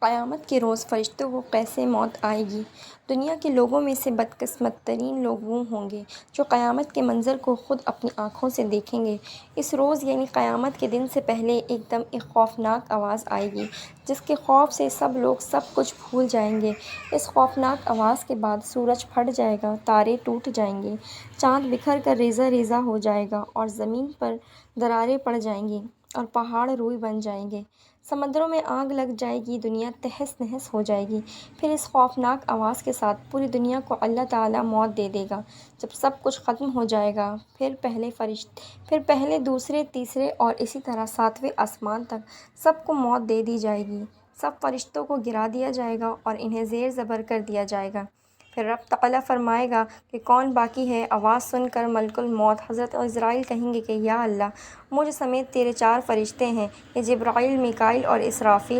قیامت کے روز فرشتوں کو کیسے موت آئے گی؟ دنیا کے لوگوں میں سے بدقسمت ترین لوگ وہ ہوں گے جو قیامت کے منظر کو خود اپنی آنکھوں سے دیکھیں گے۔ اس روز یعنی قیامت کے دن سے پہلے ایک دم ایک خوفناک آواز آئے گی جس کے خوف سے سب لوگ سب کچھ بھول جائیں گے۔ اس خوفناک آواز کے بعد سورج پھٹ جائے گا، تارے ٹوٹ جائیں گے، چاند بکھر کر ریزہ ریزہ ہو جائے گا اور زمین پر دراریں پڑ جائیں گی اور پہاڑ روئی بن جائیں گے، سمندروں میں آگ لگ جائے گی، دنیا تہس نہس ہو جائے گی۔ پھر اس خوفناک آواز کے ساتھ پوری دنیا کو اللہ تعالیٰ موت دے دے گا۔ جب سب کچھ ختم ہو جائے گا پھر پہلے دوسرے تیسرے اور اسی طرح ساتویں آسمان تک سب کو موت دے دی جائے گی۔ سب فرشتوں کو گرا دیا جائے گا اور انہیں زیر زبر کر دیا جائے گا۔ پھر رب تعالیٰ فرمائے گا کہ کون باقی ہے؟ آواز سن کر ملک الموت حضرت عزرائیل کہیں گے کہ یا اللہ، مجھ سمیت تیرے 4 فرشتے ہیں، یہ جبرائیل، میکائیل اور اسرافیل